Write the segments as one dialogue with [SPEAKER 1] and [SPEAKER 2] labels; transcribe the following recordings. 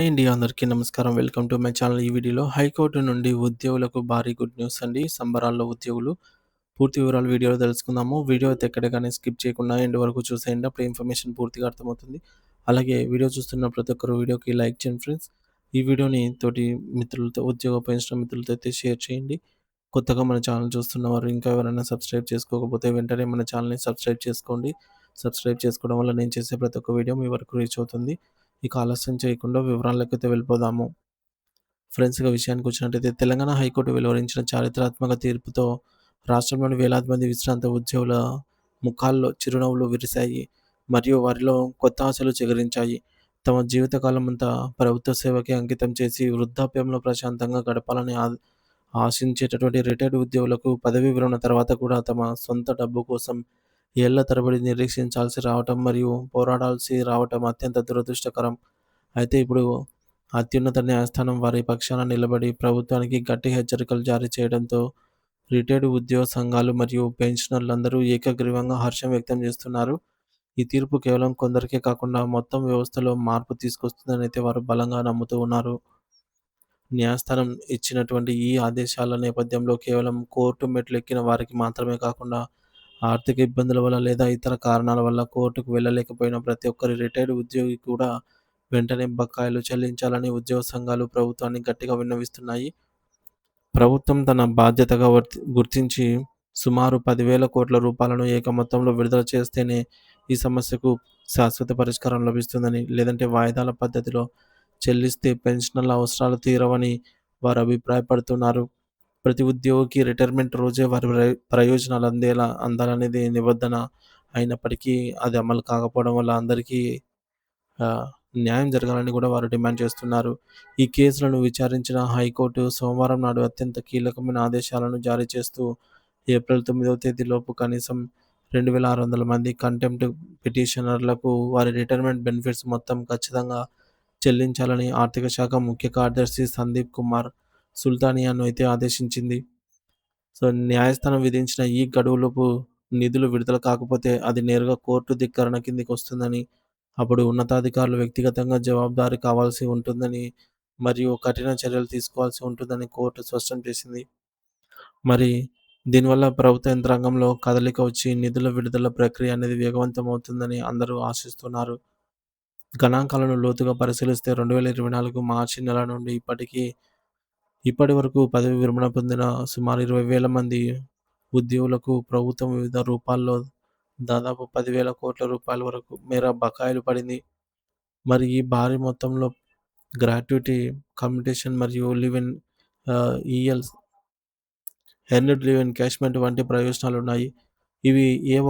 [SPEAKER 1] Hi అండి. అందరికీ నమస్కారం. Welcome to my channel. ఈ వీడియోలో హైకోర్టు నుండి ఉద్యోగులకు భారీ గుడ్ న్యూస్ అండి. సంబరాల్లో ఉద్యోగులు. పూర్తి వివరాలు వీడియోలో తెలుసుకుందాము. వీడియో అయితే ఎక్కడ గాని స్కిప్ చేయకుండా ఎండ్ వరకు చూసేయండి. అప్పుడు ఇన్ఫర్మేషన్ పూర్తిగా అర్థమవుతుంది. అలాగే వీడియో చూస్తున్న ప్రతి ఒక్కరు వీడియోకి లైక్ చేయండి ఫ్రెండ్స్. ఈ వీడియోని తోటి మిత్రులతో, ఉద్యోగ పెన్షన్ మిత్రులతో అయితే షేర్ చేయండి. కొత్తగా మన ఛానల్ చూస్తున్నవారు ఇంకా ఎవరైనా సబ్స్క్రైబ్ చేసుకోకపోతే వెంటనే మన ఛానల్‌ని సబ్స్క్రైబ్ చేసుకోండి. సబ్స్క్రైబ్ చేసుకోవడం వల్ల నేను చేసే ప్రతి ఒక్క వీడియో మీ వరకు రీచ్ అవుతుంది. ఇక ఆలస్యం చేయకుండా వివరాలకైతే వెళ్ళిపోదాము. ఫ్రెండ్స్ ఇక విషయానికొచ్చినట్టయితే తెలంగాణ హైకోర్టు వెలువరించిన చారిత్రాత్మక తీర్పుతో రాష్ట్రంలోని వేలాది మంది విశ్రాంత ఉద్యోగుల ముఖాల్లో చిరునవ్వులు విరిశాయి. మరియు వారిలో కొత్త ఆశలు చిగురించాయి. తమ జీవితకాలమంతా ప్రభుత్వ సేవకే అంకితం చేసి వృద్ధాప్యంలో ప్రశాంతంగా గడపాలని ఆశించేటటువంటి రిటైర్డ్ ఉద్యోగులకు పదవీ విరమణ తర్వాత కూడా తమ సొంత డబ్బు కోసం ఏళ్ల తరబడి నిరీక్షించాల్సి రావటం మరియు పోరాడాల్సి రావటం అత్యంత దురదృష్టకరం. అయితే ఇప్పుడు అత్యున్నత న్యాయస్థానం వారి పక్షాన నిలబడి ప్రభుత్వానికి గట్టి హెచ్చరికలు జారీ చేయడంతో రిటైర్డ్ ఉద్యోగ సంఘాలు మరియు పెన్షనర్లందరూ ఏకగ్రీవంగా హర్షం వ్యక్తం చేస్తున్నారు. ఈ తీర్పు కేవలం కొందరికే కాకుండా మొత్తం వ్యవస్థలో మార్పు తీసుకొస్తుందని అయితే వారు బలంగా నమ్ముతూ ఉన్నారు. న్యాయస్థానం ఇచ్చినటువంటి ఈ ఆదేశాల నేపథ్యంలో కేవలం కోర్టు మెట్లెక్కిన వారికి మాత్రమే కాకుండా ఆర్థిక ఇబ్బందుల వల్ల లేదా ఇతర కారణాల వల్ల కోర్టుకు వెళ్ళలేకపోయిన ప్రతి ఒక్కరి రిటైర్డ్ ఉద్యోగి కూడా వెంటనే బకాయిలు చెల్లించాలని ఉద్యోగ సంఘాలు ప్రభుత్వాన్ని గట్టిగా విన్నవిస్తున్నాయి. ప్రభుత్వం తన బాధ్యతగా గుర్తించి సుమారు 10,000 కోట్ల రూపాయలను ఏకమొత్తంలో విడుదల చేస్తేనే ఈ సమస్యకు శాశ్వత పరిష్కారం లభిస్తుందని, లేదంటే వాయిదాల పద్ధతిలో చెల్లిస్తే పెన్షనర్ల అవసరాలు తీరవని వారు అభిప్రాయపడుతున్నారు. ప్రతి ఉద్యోగికి రిటైర్మెంట్ రోజే వారి ప్రయోజనాలు అందాలనేది నిబంధన అయినప్పటికీ అది అమలు కాకపోవడం వల్ల అందరికీ న్యాయం జరగాలని కూడా వారు డిమాండ్ చేస్తున్నారు. ఈ కేసులను విచారించిన హైకోర్టు సోమవారం నాడు అత్యంత కీలకమైన ఆదేశాలను జారీ చేస్తూ ఏప్రిల్ 9వ తేదీలోపు కనీసం 2,600 మంది కంటెంప్ట్ పిటిషనర్లకు వారి రిటైర్మెంట్ బెనిఫిట్స్ మొత్తం ఖచ్చితంగా చెల్లించాలని ఆర్థిక శాఖ ముఖ్య కార్యదర్శి సందీప్ కుమార్ సుల్తానియాను అయితే ఆదేశించింది. సో, న్యాయస్థానం విధించిన ఈ గడువులోపు నిధులు విడుదల కాకపోతే అది నేరుగా కోర్టు ధిక్కరణ కిందికొస్తుందని, అప్పుడు ఉన్నతాధికారులు వ్యక్తిగతంగా జవాబుదారీ కావాల్సి ఉంటుందని, మరియు కఠిన చర్యలు తీసుకోవాల్సి ఉంటుందని కోర్టు స్పష్టం చేసింది. మరి దీనివల్ల ప్రభుత్వ యంత్రాంగంలో కదలిక వచ్చి నిధుల విడుదల ప్రక్రియ అనేది వేగవంతం అవుతుందని అందరూ ఆశిస్తున్నారు. గణాంకాలను లోతుగా పరిశీలిస్తే 2024 మార్చి నెల నుండి ఇప్పటి వరకు పదవి విరమణ పొందిన సుమారు 20,000 మంది ఉద్యోగులకు ప్రభుత్వం వివిధ రూపాల్లో దాదాపు 10,000 కోట్ల రూపాయల వరకు మేర బకాయిలు పడింది. మరి ఈ భారీ మొత్తంలో గ్రాట్యుటీ, కమ్యుటేషన్ మరియు live in ELs earned leave encashment వంటి ప్రయోజనాలున్నాయి. ఇవి ఏ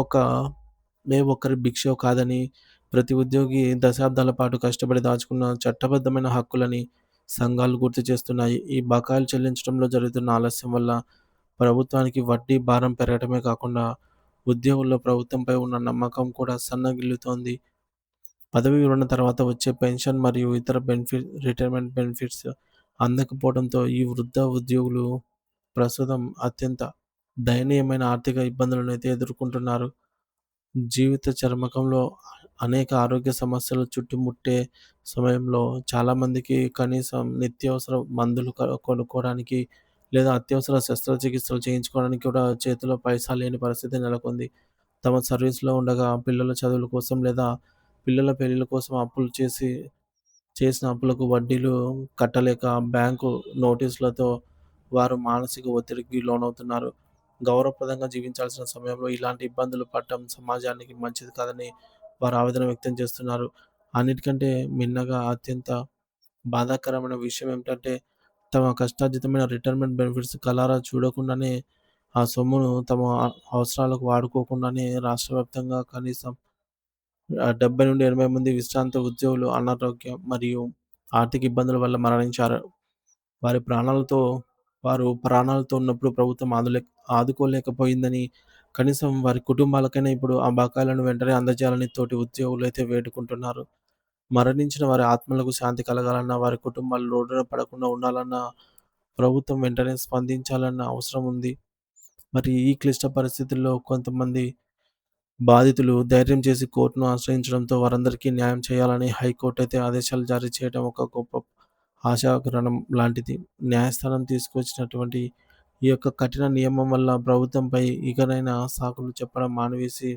[SPEAKER 1] ఒక్కరి భిక్షో కాదని, ప్రతి ఉద్యోగి దశాబ్దాల పాటు కష్టపడి దాచుకున్న చట్టబద్ధమైన హక్కులని సంఘాలు గుర్తు చేస్తున్నాయి. ఈ బకాయిలు చెల్లించడంలో జరుగుతున్న ఆలస్యం వల్ల ప్రభుత్వానికి వడ్డీ భారం పెరగడమే కాకుండా, ఉద్యోగుల్లో ప్రభుత్వంపై ఉన్న నమ్మకం కూడా సన్నగిల్లుతోంది. పదవీ విరమణ తర్వాత వచ్చే పెన్షన్ మరియు ఇతర రిటైర్మెంట్ బెనిఫిట్స్ అందకపోవడంతో ఈ వృద్ధ ఉద్యోగులు ప్రస్తుతం అత్యంత దయనీయమైన ఆర్థిక ఇబ్బందులనైతే ఎదుర్కొంటున్నారు. జీవిత చరమకంలో అనేక ఆరోగ్య సమస్యలు చుట్టుముట్టే సమయంలో చాలామందికి కనీసం నిత్యావసర మందులు కొనుక్కోవడానికి లేదా అత్యవసర శస్త్రచికిత్సలు చేయించుకోవడానికి కూడా చేతిలో పైసా లేని పరిస్థితి నెలకొంది. తమ సర్వీస్‌లో ఉండగా పిల్లల చదువుల కోసం లేదా పిల్లల పెళ్ళిళ్ళ కోసం చేసిన అప్పులకు వడ్డీలు కట్టలేక బ్యాంకు నోటీసులతో వారు మానసిక ఒత్తిడికి లోనవుతున్నారు. గౌరవప్రదంగా జీవించాల్సిన సమయంలో ఇలాంటి ఇబ్బందులు పడటం సమాజానికి మంచిది కాదని వారు ఆవేదన వ్యక్తం చేస్తున్నారు. అన్నిటికంటే మిన్నగా అత్యంత బాధాకరమైన విషయం ఏమిటంటే, తమ కష్టార్జితమైన రిటైర్మెంట్ బెనిఫిట్స్ కళ్ళారా చూడకుండానే, ఆ సొమ్మును తమ అవసరాలకు వాడుకోకుండానే రాష్ట్ర వ్యాప్తంగా కనీసం 70-80 మంది విశ్రాంత ఉద్యోగులు అనారోగ్యం మరియు ఆర్థిక ఇబ్బందుల వల్ల మరణించారు. వారి ప్రాణాలతో వారు ప్రాణాలతో ఉన్నప్పుడు ప్రభుత్వం ఆదుకోలేకపోయిందని, కనీసం వారి కుటుంబాలకైనా ఇప్పుడు ఆ బకాయిలను వెంటనే అందజేయాలని తోటి ఉద్యోగులైతే వేడుకుంటున్నారు. మరణించిన వారి ఆత్మలకు శాంతి కలగాలన్నా, వారి కుటుంబాలు రోడ్డున పడకుండా ఉండాలన్నా, ప్రభుత్వం వెంటనే స్పందించాలన్న అవసరం ఉంది. మరి ఈ క్లిష్ట పరిస్థితుల్లో కొంతమంది బాధితులు ధైర్యం చేసి కోర్టును ఆశ్రయించడంతో వారందరికీ న్యాయం చేయాలని హైకోర్టు అయితే ఆదేశాలు జారీ చేయడం ఒక గొప్ప ఆశాకిరణం లాంటిది. న్యాయస్థానం తీసుకొచ్చినటువంటి ఈ యొక్క కఠిన నియమం వల్ల ప్రభుత్వంపై ఇకనైనా సాకులు చెప్పడం మానివేసి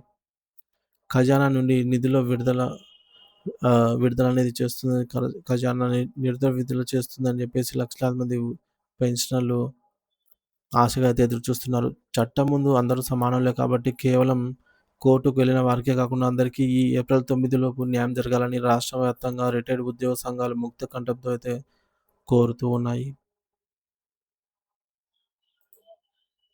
[SPEAKER 1] ఖజానా నుండి నిధుల విడుదలనేది చేస్తుంది. ఖజానాని విడుదల చేస్తుందని చెప్పేసి లక్షలాది మంది పెన్షనర్లు ఆశగా అయితే ఎదురు చూస్తున్నారు. చట్టం ముందు అందరూ సమానులే కాబట్టి కేవలం కోర్టుకు వెళ్ళిన వారికే కాకుండా అందరికీ ఈ ఏప్రిల్ 9 లోపు న్యాయం జరగాలని రాష్ట్ర వ్యాప్తంగా రిటైర్డ్ ఉద్యోగ సంఘాలు ముక్త కంఠంతో అయితే కోరుతూ ఉన్నాయి.